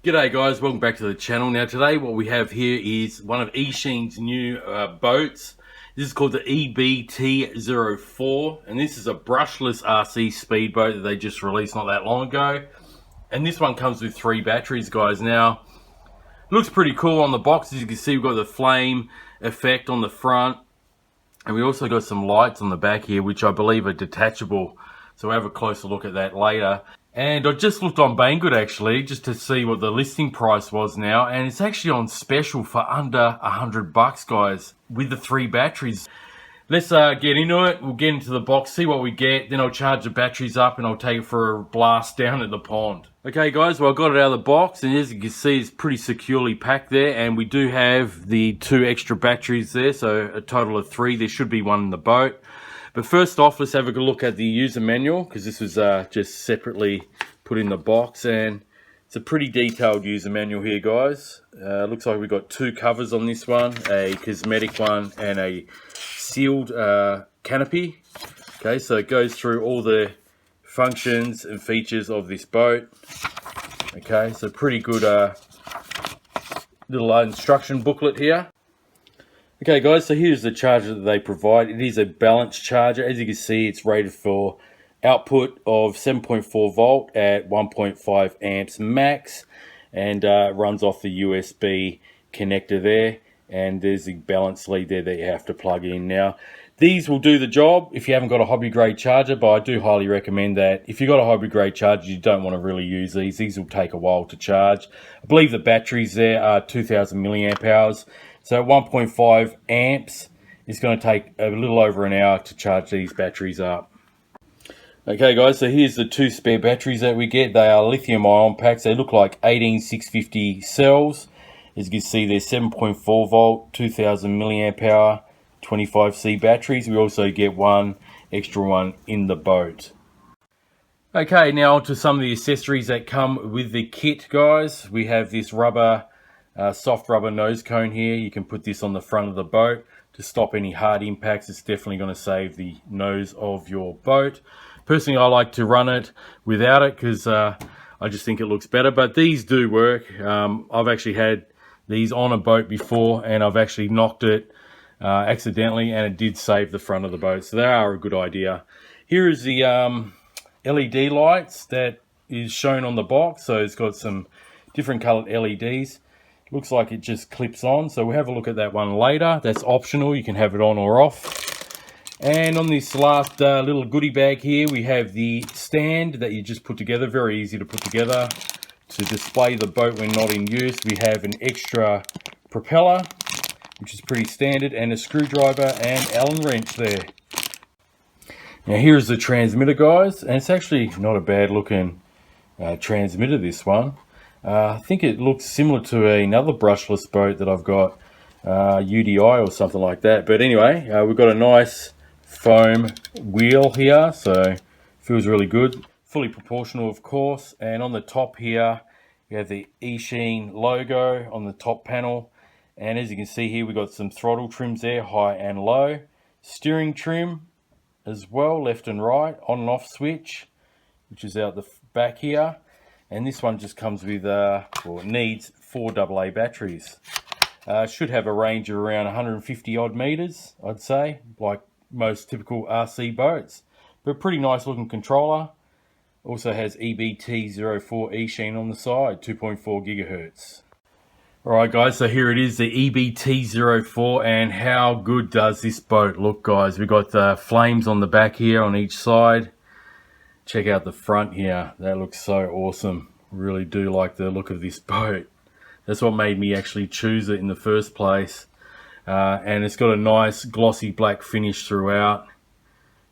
G'day guys, welcome back to the channel. Now today what we have here is one of Eachine's new boats. This is called the EBT04 and this is a brushless RC speedboat that they just released not that long ago. And this one comes with 3 batteries, guys. Now, looks pretty cool on the box. As you can see, we've got the flame effect on the front. And we also got some lights on the back here, which I believe are detachable. So we'll have a closer look at that later. And I just looked on Banggood actually, just to see what the listing price was now. And it's actually on special for under $100, guys, with the 3 batteries. Let's get into it. We'll get into the box, see what we get. Then I'll charge the batteries up and I'll take it for a blast down at the pond. Okay guys, well I got it out of the box and as you can see it's pretty securely packed there, and we do have the 2 extra batteries there, so a total of 3. There should be 1 in the boat. But first off, let's have a good look at the user manual, because this was just separately put in the box, and it's a pretty detailed user manual here, guys. Looks like we've got 2 covers on this one, a cosmetic one and a sealed canopy. Okay, so it goes through all the functions and features of this boat. Okay, so pretty good little instruction booklet here. Okay guys, so here's the charger that they provide. It is a balanced charger. As you can see, it's rated for output of 7.4 volt at 1.5 amps max, and runs off the USB connector there, and there's the balance lead there that you have to plug in. Now these will do the job if you haven't got a hobby grade charger, but I do highly recommend that if you've got a hobby grade charger, you don't want to really use these. These will take a while to charge. I believe the batteries there are 2000 milliamp hours. So at 1.5 amps, it's going to take a little over an hour to charge these batteries up. Okay guys, so here's the 2 spare batteries that we get. They are lithium ion packs. They look like 18650 cells. As you can see, they're 7.4 volt, 2000 milliamp hour, 25C batteries. We also get 1 extra one in the boat. Okay, now on to some of the accessories that come with the kit, guys. We have this rubber soft rubber nose cone here. You can put this on the front of the boat to stop any hard impacts. It's definitely going to save the nose of your boat. Personally, I like to run it without it because I just think it looks better, but these do work. I've actually had these on a boat before and I've actually knocked it accidentally, and it did save the front of the boat, so they are a good idea. Here is the LED lights that is shown on the box. So it's got some different colored LEDs. Looks like it just clips on, so we'll have a look at that one later. That's optional, you can have it on or off. And on this last little goodie bag here, we have the stand that you just put together. Very easy to put together to display the boat when not in use. We have an extra propeller, which is pretty standard, and a screwdriver and Allen wrench there. Now here's the transmitter, guys, and it's actually not a bad looking transmitter, this one. I think it looks similar to another brushless boat that I've got, UDI or something like that. But anyway, we've got a nice foam wheel here, so feels really good. Fully proportional, of course. And on the top here, we have the Eachine logo on the top panel. And as you can see here, we've got some throttle trims there, high and low. Steering trim as well, left and right, on and off switch, which is out the back here. And this one just comes with, or needs 4 AA batteries. Should have a range of around 150 odd meters, I'd say, like most typical RC boats. But pretty nice looking controller. Also has EBT04 Eachine on the side, 2.4 gigahertz. Alright guys, so here it is, the EBT04, and how good does this boat look, guys? We've got the flames on the back here on each side. Check out the front here. That looks so awesome. Really do like the look of this boat. That's what made me actually choose it in the first place. And it's got a nice glossy black finish throughout.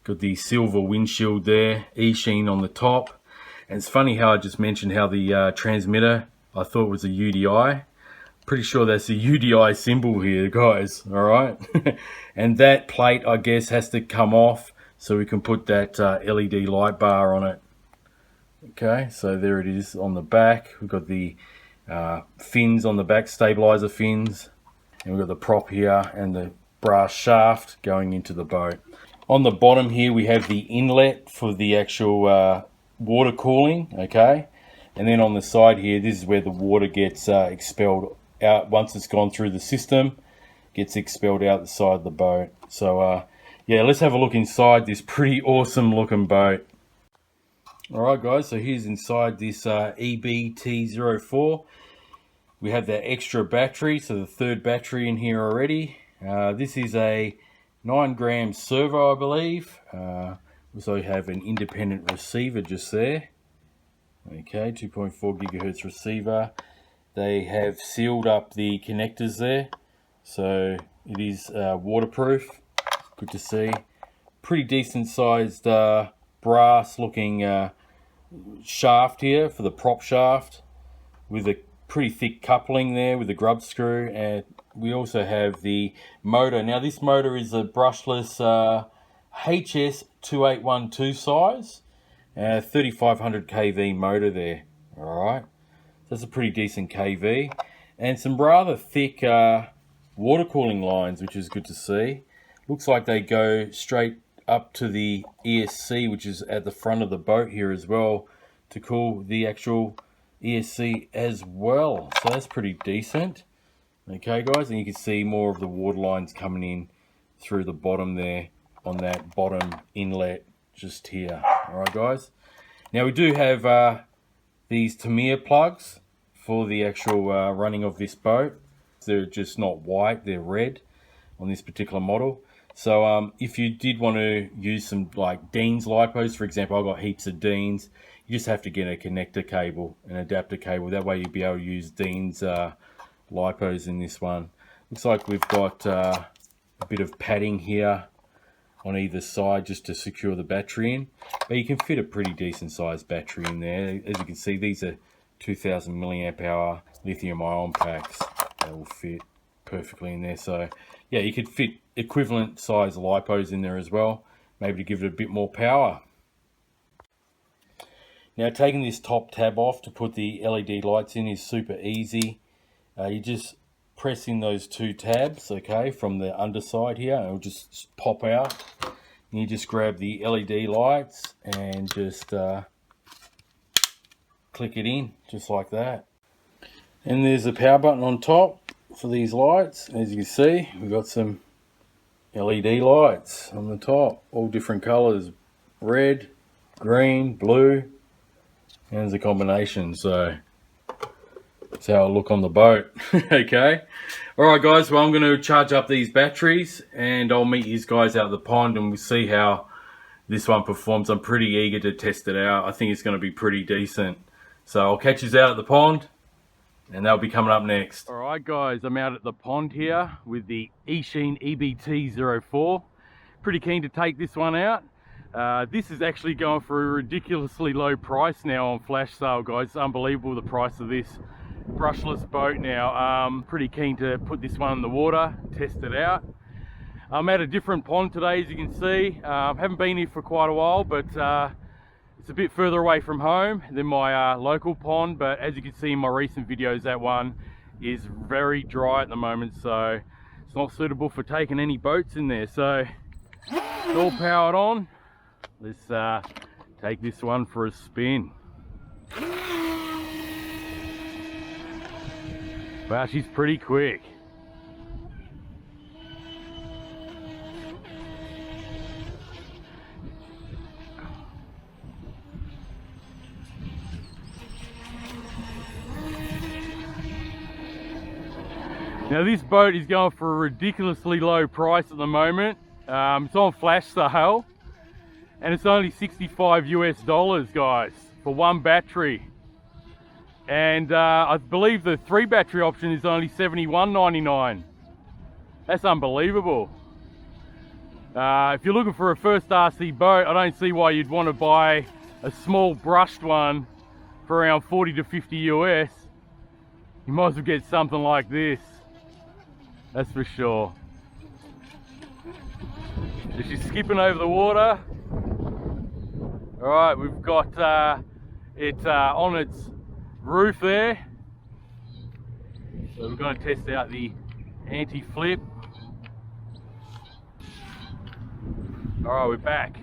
Got the silver windshield there, Eachine on the top. And it's funny how I just mentioned how the transmitter, I thought was a UDI. Pretty sure that's the UDI symbol here, guys. Alright. And that plate, I guess, has to come off so we can put that LED light bar on it. Okay, so there it is on the back. We've got the fins on the back, stabilizer fins, and we've got the prop here and the brass shaft going into the boat. On the bottom here we have the inlet for the actual water cooling. Okay, And then on the side here, this is where the water gets expelled out. Once it's gone through the system, gets expelled out the side of the boat. So yeah, let's have a look inside this pretty awesome looking boat. Alright guys, so here's inside this EBT04. We have that extra battery, so the third battery in here already. This is a 9-gram servo, I believe. Also have an independent receiver just there. Okay, 2.4 gigahertz receiver. They have sealed up the connectors there, so it is waterproof. Good to see. Pretty decent sized brass looking shaft here for the prop shaft, with a pretty thick coupling there with a grub screw. And we also have the motor. Now this motor is a brushless HS2812 size, 3500 kV motor there. Alright, so that's a pretty decent kV, and some rather thick water cooling lines, which is good to see. Looks like they go straight up to the ESC, which is at the front of the boat here as well, to cool the actual ESC as well. So that's pretty decent. Okay guys, and you can see more of the water lines coming in through the bottom there on that bottom inlet just here. Alright guys, now we do have these Tamiya plugs for the actual running of this boat. They're just not white, they're red on this particular model. So if you did want to use some like Dean's lipos, for example, I've got heaps of Dean's, you just have to get a connector cable, an adapter cable. That way you'll be able to use Dean's lipos in this one. Looks like we've got a bit of padding here on either side just to secure the battery in. But you can fit a pretty decent sized battery in there. As you can see, these are 2000 milliamp hour lithium ion packs. They will fit perfectly in there. So yeah, you could fit equivalent size lipos in there as well, maybe to give it a bit more power. Now taking this top tab off to put the LED lights in is super easy. You just press in those two tabs, okay, from the underside here, and it'll just pop out. And you just grab the LED lights and just click it in, just like that. And there's a power button on top for these lights. As you can see, we've got some LED lights on the top, all different colors, red, green, blue, and there's a combination. So that's how it'll look on the boat. Okay, all right guys, well I'm going to charge up these batteries and I'll meet you guys out of the pond and we'll see how this one performs. I'm pretty eager to test it out. I think it's going to be pretty decent. So I'll catch you out at the pond and they'll be coming up next. All right guys, I'm out at the pond here with the Eachine EBT04. Pretty keen to take this one out. This is actually going for a ridiculously low price now on flash sale, guys. It's unbelievable the price of this brushless boat now. Pretty keen to put this one in the water, test it out. I'm at a different pond today, as you can see. Haven't been here for quite a while, but it's a bit further away from home than my local pond, but as you can see in my recent videos, that one is very dry at the moment, so it's not suitable for taking any boats in there. So it's all powered on. Let's take this one for a spin. Wow, she's pretty quick. Now this boat is going for a ridiculously low price at the moment. It's on flash sale and it's only $65 US, guys, for one battery. And I believe the 3 battery option is only $71.99. That's unbelievable. If you're looking for a first RC boat, I don't see why you'd want to buy a small brushed one for around 40 to 50 US. You might as well get something like this. That's for sure. She's skipping over the water. All right, we've got it on its roof there. So we're going to test out the anti-flip. All right, we're back.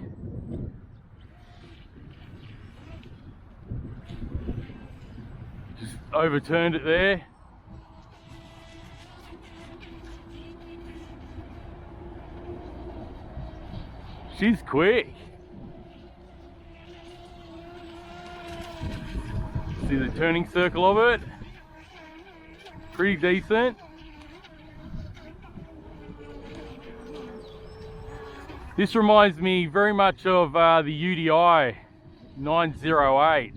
overturned it there. She's quick. See the turning circle of it? Pretty decent. This reminds me very much of the UDI 908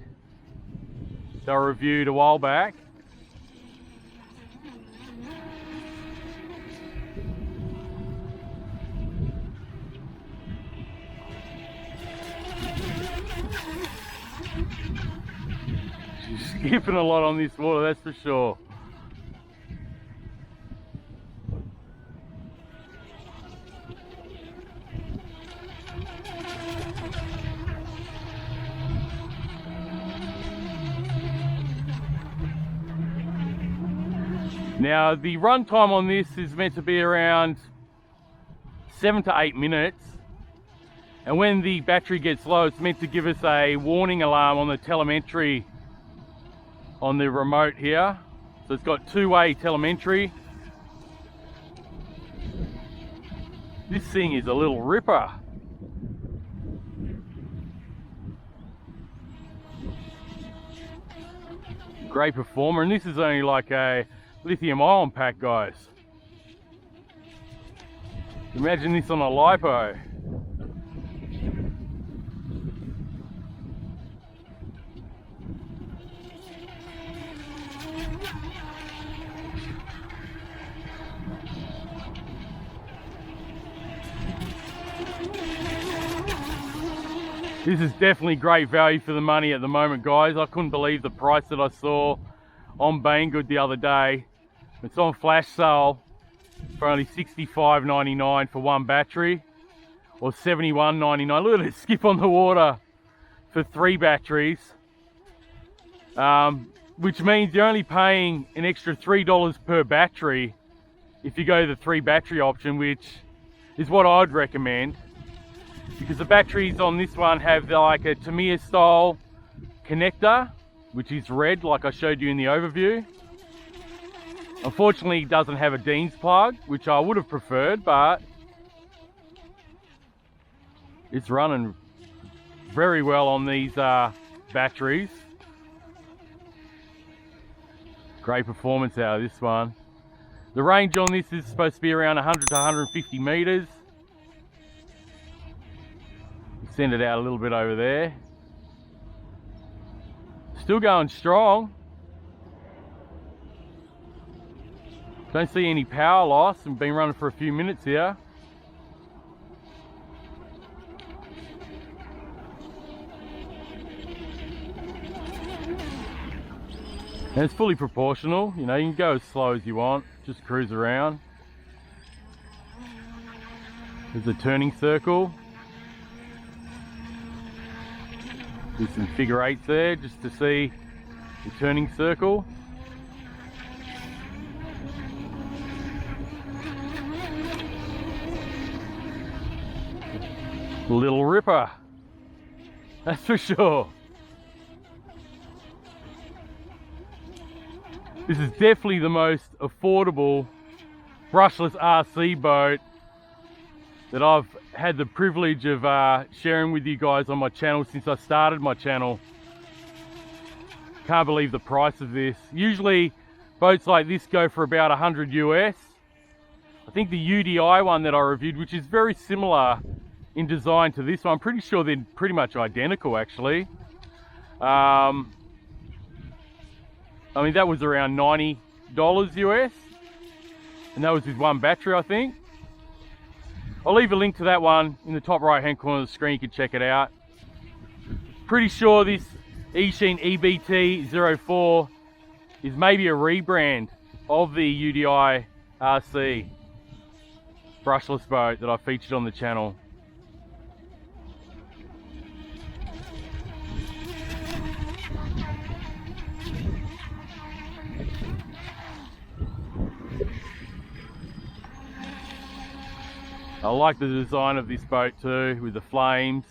that I reviewed a while back. She's skipping a lot on this water, that's for sure. Now the run time on this is meant to be around 7 to 8 minutes, and when the battery gets low it's meant to give us a warning alarm on the telemetry on the remote here. So it's got two-way telemetry. This thing is a little ripper. Great performer, and this is only like a lithium ion pack, guys. Imagine this on a LiPo. This is definitely great value for the money at the moment, guys. I couldn't believe the price that I saw on Banggood the other day. It's on flash sale for only $65.99 for one battery, or $71.99. Look at it skip on the water for 3 batteries, which means you're only paying an extra $3 per battery if you go the 3 battery option, which is what I'd recommend, because the batteries on this one have like a Tamiya style connector, which is red like I showed you in the overview. Unfortunately it doesn't have a Dean's plug, which I would have preferred, but it's running very well on these batteries. Great performance out of this one. The range on this is supposed to be around 100 to 150 meters. Send it out a little bit over there. Still going strong. Don't see any power loss, and been running for a few minutes here. And it's fully proportional, you know, you can go as slow as you want, just cruise around. There's a turning circle. Do some figure eights there just to see the turning circle. Little ripper, that's for sure. This is definitely the most affordable brushless RC boat that I've had the privilege of sharing with you guys on my channel since I started my channel. Can't believe the price of this. Usually boats like this go for about 100 US. I think the UDI one that I reviewed, which is very similar in design to this one, I'm pretty sure they're pretty much identical actually. I mean, that was around $90 US, and that was with one battery, I think. I'll leave a link to that one in the top right hand corner of the screen, you can check it out. Pretty sure this Eachine EBT04 is maybe a rebrand of the UDI RC brushless boat that I featured on the channel. I like the design of this boat too, with the flames.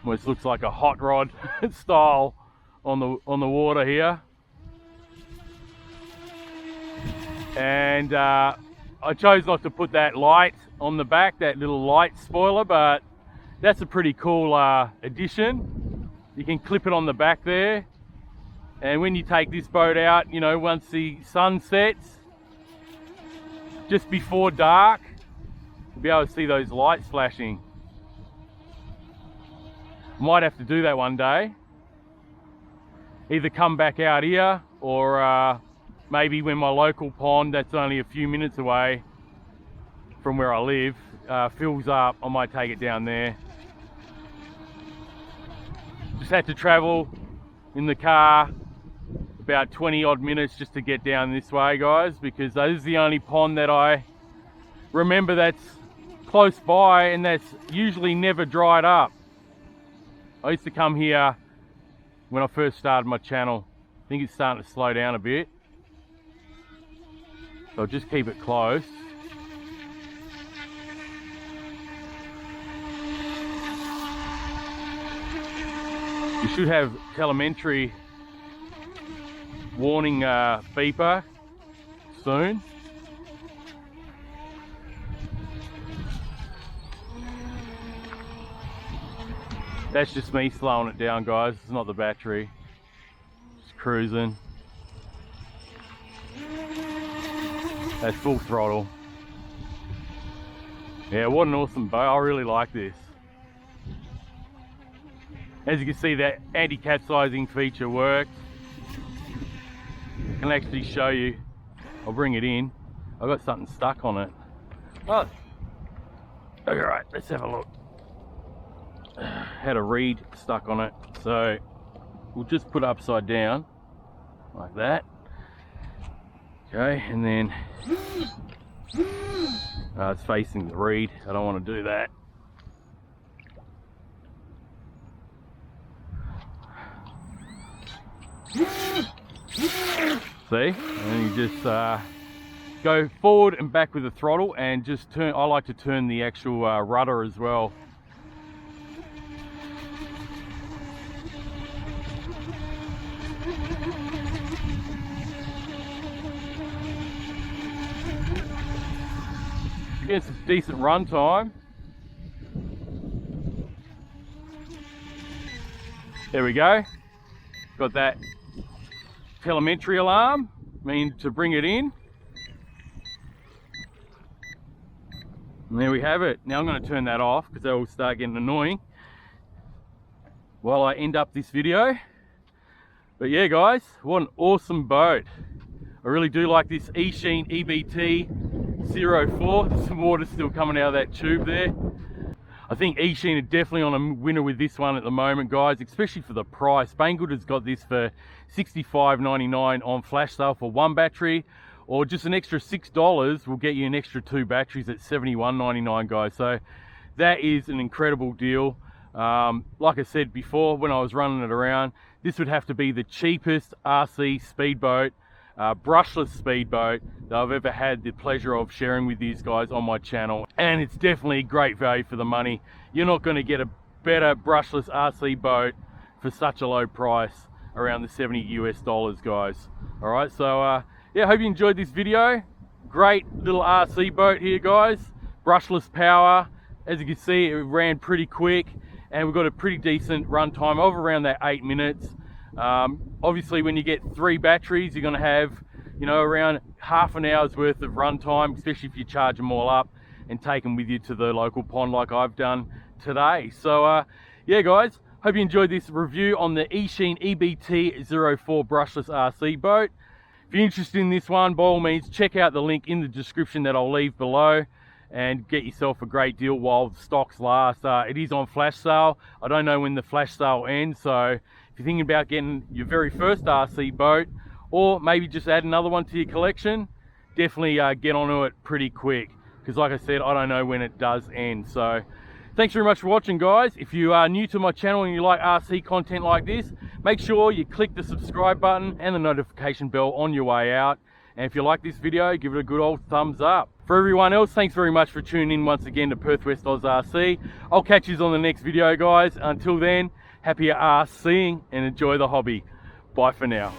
Almost looks like a hot rod style on the water here. And I chose not to put that light on the back, that little light spoiler, but that's a pretty cool addition. You can clip it on the back there, and when you take this boat out, you know, once the sun sets, just before dark, you'll be able to see those lights flashing. Might have to do that one day. Either come back out here, or maybe when my local pond, that's only a few minutes away from where I live, fills up, I might take it down there. Just had to travel in the car about 20 odd minutes just to get down this way, guys, because this is the only pond that I remember that's close by and that's usually never dried up. I used to come here when I first started my channel. I think it's starting to slow down a bit, so I'll just keep it close. You should have telemetry warning beeper soon. That's just me slowing it down, guys. It's not the battery. Just cruising. That's full throttle. Yeah, what an awesome boat. I really like this. As you can see, that anti-capsizing feature worked. I can actually show you. I'll bring it in. I've got something stuck on it. Oh, all right, let's have a look. Had a reed stuck on it, so we'll just put it upside down like that. Okay, and then it's facing the reed. I don't want to do that. See, and then you just go forward and back with the throttle, and just turn. I like to turn the actual rudder as well. Getting some decent run time. There we go. Got that telemetry alarm, to bring it in. And there we have it. Now I'm going to turn that off because that will start getting annoying while I end up this video. But yeah, guys, what an awesome boat. I really do like this Eachine EBT04. There's some water still coming out of that tube there. I think Eachine are definitely on a winner with this one at the moment, guys, especially for the price. Banggood has got this for $65.99 on flash sale for one battery, or just an extra $6 will get you an extra 2 batteries at $71.99, guys. So that is an incredible deal. Like I said before, when I was running it around, this would have to be the cheapest RC speedboat, brushless speedboat that I've ever had the pleasure of sharing with these guys on my channel, and it's definitely great value for the money. You're not going to get a better brushless RC boat for such a low price, around the $70 US, guys. All right, so yeah, hope you enjoyed this video. Great little RC boat here, guys. Brushless power. As you can see, it ran pretty quick, and we've got a pretty decent run time of around that 8 minutes. Obviously, when you get 3 batteries, you're going to have, you know, around half an hour's worth of run time, especially if you charge them all up and take them with you to the local pond like I've done today. So yeah, guys, hope you enjoyed this review on the Eachine EBT04 brushless RC boat. If you're interested in this one, by all means, check out the link in the description that I'll leave below and get yourself a great deal while the stocks last. It is on flash sale. I don't know when the flash sale ends, so if you're thinking about getting your very first RC boat, or maybe just add another one to your collection, definitely get onto it pretty quick, because like I said, I don't know when it does end. So thanks very much for watching, guys. If you are new to my channel and you like RC content like this, make sure you click the subscribe button and the notification bell on your way out. And if you like this video, give it a good old thumbs up. For everyone else, thanks very much for tuning in once again to Perth West Oz RC. I'll catch you on the next video, guys. Until then, Happy ass seeing and enjoy the hobby. Bye for now.